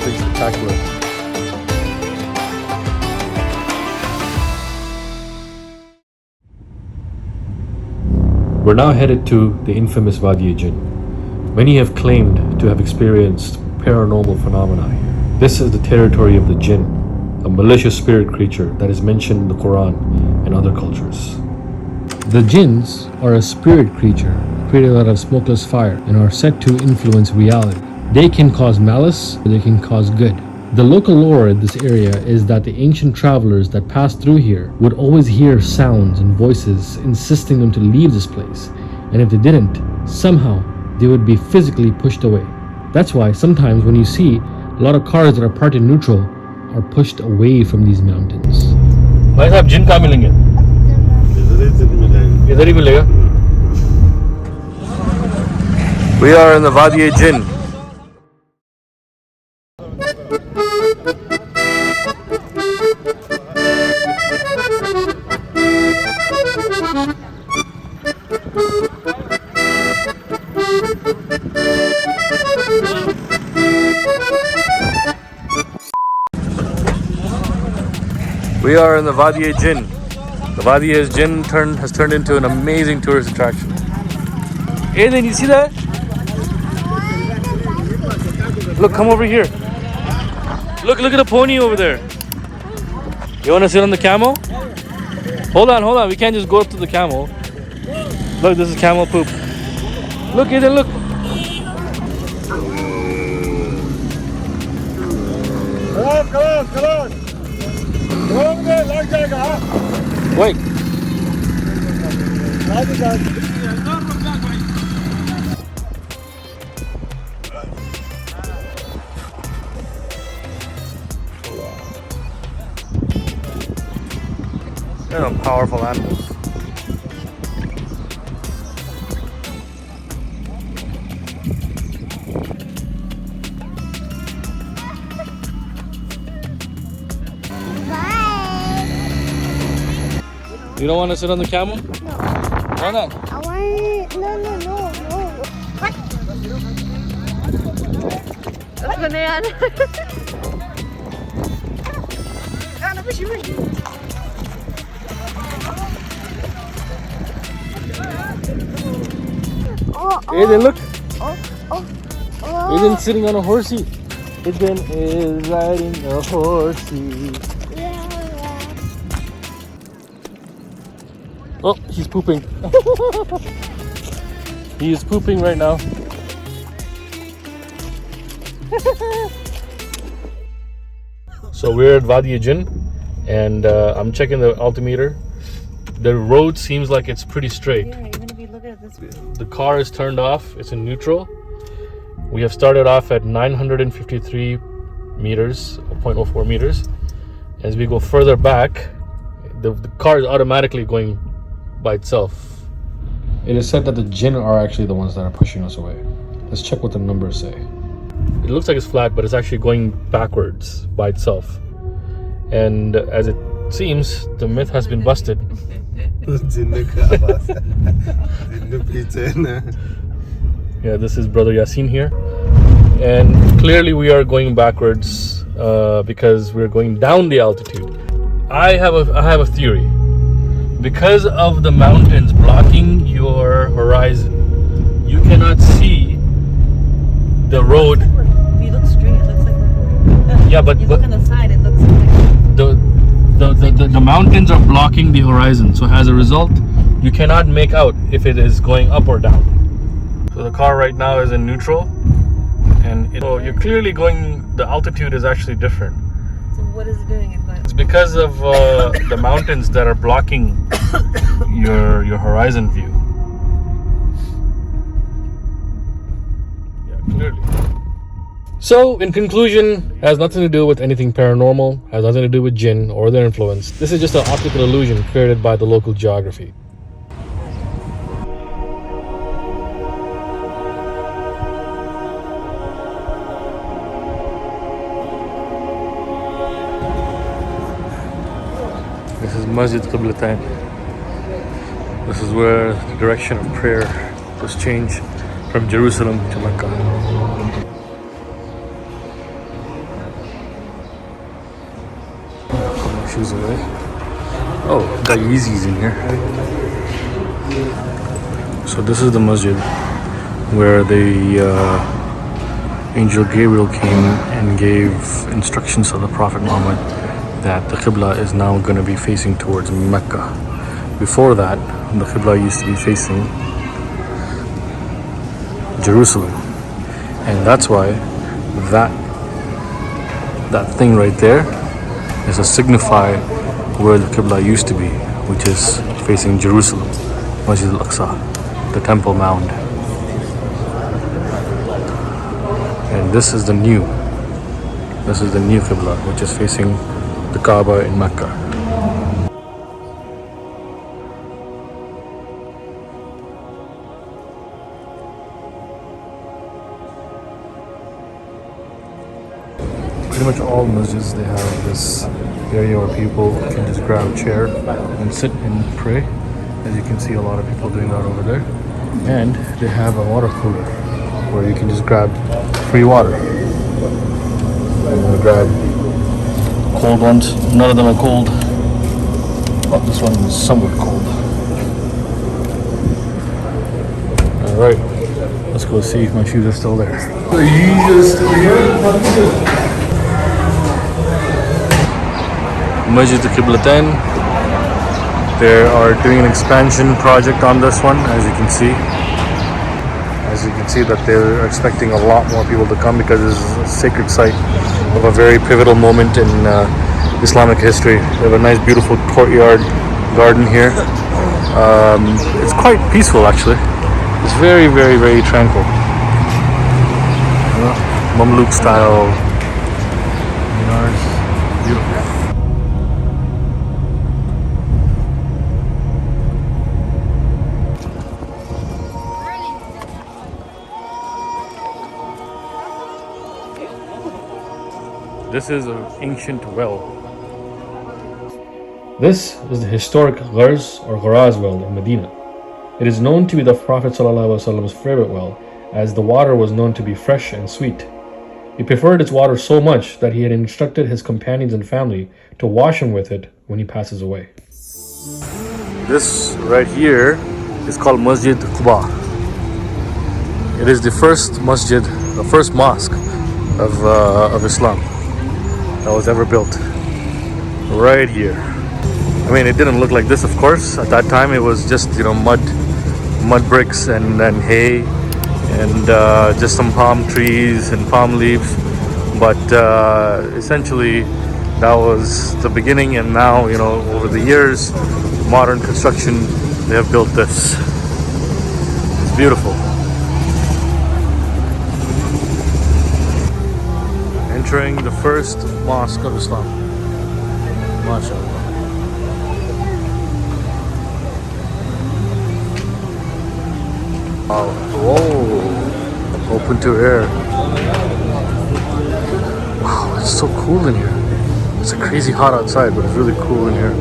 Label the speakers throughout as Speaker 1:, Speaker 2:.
Speaker 1: something spectacular. We're now headed to the infamous Wadi Al Jinn. Many have claimed to have experienced paranormal phenomena here. This is the territory of the jinn, a malicious spirit creature that is mentioned in the Quran and other cultures. The jinns are a spirit creature created out of smokeless fire and are said to influence reality. They can cause malice or they can cause good. The local lore in this area is that the ancient travelers that passed through here would always hear sounds and voices insisting them to leave this place, and if they didn't, somehow they would be physically pushed away. That's why sometimes when you see a lot of cars that are parked in neutral are pushed away from these mountains. भाई साहब जिन कहाँ मिलेंगे? इधर ही मिलेगा. We are in the Wadi Al Jinn. We are in the Wadi Al Jinn. The Wadi Al Jinn has turned into an amazing tourist attraction. Hey, then you see that? Look, come over here. Look at the pony over there. You want to sit on the camel? Hold on. We can't just go up to the camel. Look, this is camel poop. Look, Aiden, look. Come on. Wait. They're some powerful animals. You don't want to sit on the camel? No. Why not?
Speaker 2: I want... No. What? What's going on?
Speaker 1: Aiden, look. Aiden's sitting on a horsey. Aiden is riding a horsey. Oh, he's pooping. He is pooping right now. So we're at Wadi Al Jinn, and I'm checking the altimeter. The road seems like it's pretty straight.
Speaker 2: Yeah, even if you look at this.
Speaker 1: The car is turned off. It's in neutral. We have started off at 953 meters, 0.04 meters. As we go further back, the car is automatically going by itself. It is said that the jinn are actually the ones that are pushing us away. Let's check what the numbers say. It looks like it's flat, but it's actually going backwards by itself. And as it seems, the myth has been busted. Yeah, this is Brother Yasin here. And clearly we are going backwards because we're going down the altitude. I have a theory. Because of the mountains blocking your horizon, you cannot see the road.
Speaker 2: If you look straight, it looks like we're going.
Speaker 1: Yeah, but
Speaker 2: you look on the side, it looks like
Speaker 1: the mountains are blocking the horizon. So as a result, you cannot make out if it is going up or down. So the car right now is in neutral, and so you're clearly going. The altitude is actually different.
Speaker 2: So what is it doing?
Speaker 1: It's because of the mountains that are blocking your horizon view. Yeah, clearly. So, in conclusion, has nothing to do with anything paranormal, has nothing to do with jinn or their influence. This is just an optical illusion created by the local geography. This is Masjid Al Qiblatain. This is where the direction of prayer was changed from Jerusalem to Mecca. shoes away. Oh, got Yeezys in here. So this is the masjid where the Angel Gabriel came and gave instructions to the Prophet Muhammad that the Qibla is now going to be facing towards Mecca. Before that, the Qibla used to be facing Jerusalem. And that's why that thing right there is to signify where the Qibla used to be, which is facing Jerusalem, Masjid Al-Aqsa, the Temple Mound. And this is the new Qibla, which is facing the Kaaba in Mecca. Pretty much all masjids, they have this area where people can just grab a chair and sit and pray. As you can see, a lot of people doing that over there. And they have a water cooler where you can just grab free water. I'm gonna grab cold ones. None of them are cold. But this one is somewhat cold. Alright, let's go see if my shoes are still there. Are you still here? Masjid Al Qiblatain. They are doing an expansion project on this one, as you can see. As you can see that they're expecting a lot more people to come because this is a sacred site of a very pivotal moment in Islamic history. They have a nice beautiful courtyard garden here. It's quite peaceful actually. It's very, very, very tranquil. Mamluk style minars. Beautiful. This is an ancient well. This is the historic Ghars or Ghars Well in Medina. It is known to be the Prophet S.A.W's favorite well, as the water was known to be fresh and sweet. He preferred its water so much that he had instructed his companions and family to wash him with it when he passes away. This right here is called Masjid Al Quba. It is the first masjid, the first mosque of Islam that was ever built. Right here. I mean, it didn't look like this, of course. At that time, it was just, mud bricks and hay and just some palm trees and palm leaves. But essentially, that was the beginning. And now, over the years, modern construction, they have built this. It's beautiful. Entering the first mosque of Islam. MashaAllah. Wow. Whoa. Open to air. Wow, it's so cool in here. It's crazy hot outside, but it's really cool in here.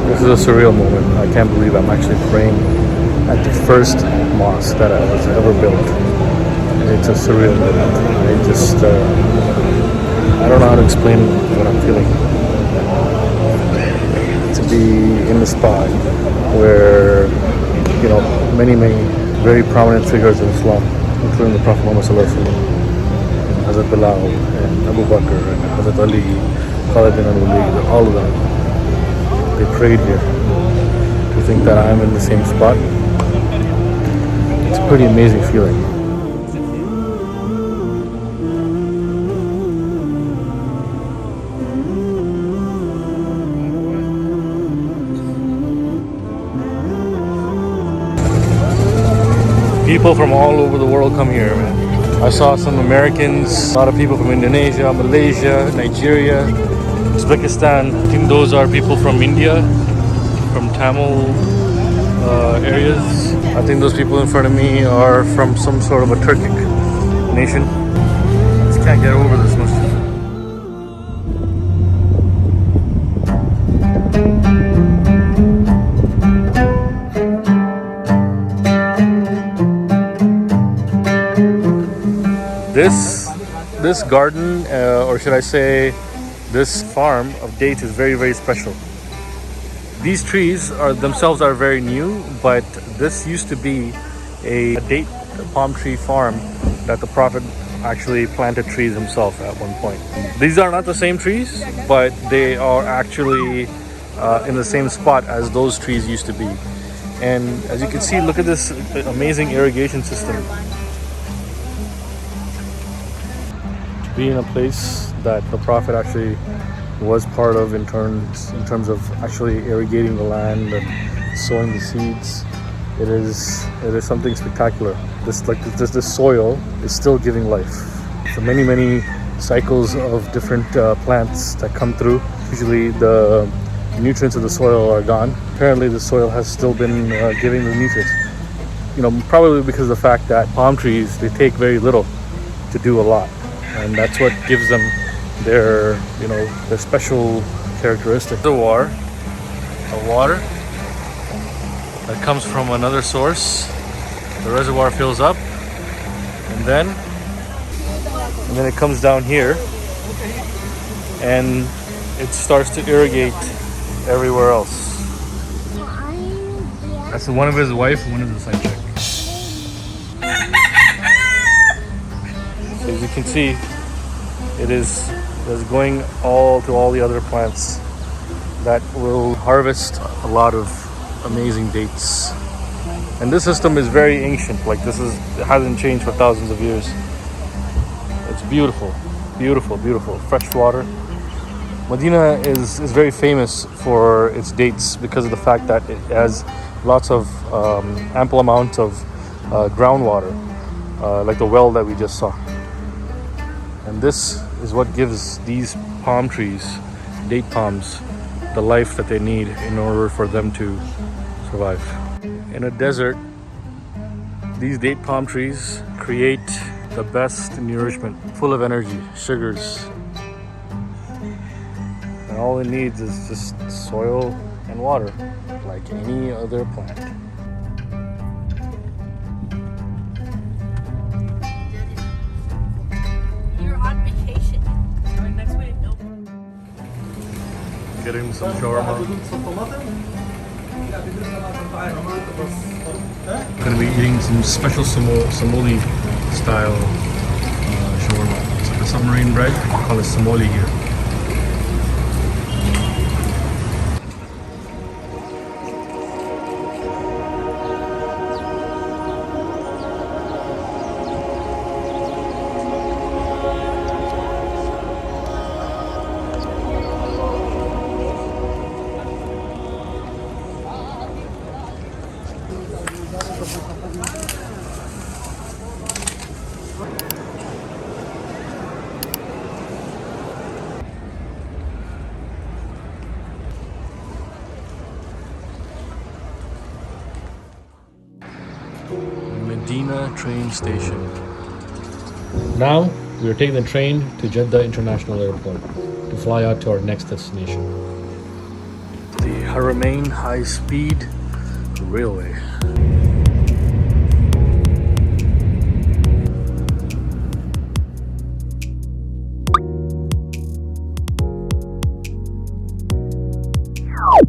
Speaker 1: This is a surreal moment. I can't believe I'm actually praying at the first mosque that was ever built. It's a surreal moment. I don't know how to explain what I'm feeling. To be in the spot where, many very prominent figures of Islam, including the Prophet Muhammad ﷺ, and Hazrat Bilal, and Abu Bakr, and Hazrat Ali, Khalid bin Walid, all of them. They prayed here. To think that I'm in the same spot, it's a pretty amazing feeling. People from all over the world come here, man. I saw some Americans, a lot of people from Indonesia, Malaysia, Nigeria, Uzbekistan. I think those are people from India, from Tamil areas. I think those people in front of me are from some sort of a Turkic nation. Just can't get over this much. This garden, or should I say, this farm of dates is very, very special. These trees themselves are very new, but this used to be a date palm tree farm that the Prophet actually planted trees himself at one point. These are not the same trees, but they are actually in the same spot as those trees used to be. And as you can see, look at this amazing irrigation system. To be in a place that the Prophet actually was part of in terms of actually irrigating the land and sowing the seeds, it is something spectacular. This soil is still giving life. So many cycles of different plants that come through. Usually the nutrients of the soil are gone. Apparently the soil has still been giving the nutrients. You know, probably because of the fact that palm trees, they take very little to do a lot, and that's what gives them their special characteristic. The water that comes from another source. The reservoir fills up, and then it comes down here, and it starts to irrigate everywhere else. That's one of his wife, one of the side chick. So as you can see, it is going all to all the other plants that will harvest a lot of amazing dates. And this system is very ancient. Like it hasn't changed for thousands of years. It's beautiful, beautiful, beautiful. Fresh water. Medina is very famous for its dates because of the fact that it has lots of ample amount of groundwater, like the well that we just saw. And this is what gives these palm trees, date palms, the life that they need in order for them to survive. In a desert, these date palm trees create the best nourishment, full of energy, sugars. And all it needs is just soil and water, like any other plant.
Speaker 2: You're on vacation. Right next week? Nope.
Speaker 1: Getting some shawarma. Gonna be eating some special Somali style shawarma. It's like a submarine bread. We call it Somali here. Medina train station. Now we are taking the train to Jeddah International Airport to fly out to our next destination. The Haramain High Speed Railway.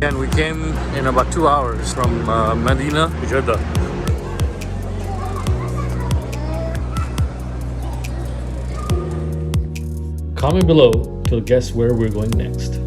Speaker 1: And we came in about 2 hours from Medina to Jeddah. Comment below to guess where we're going next.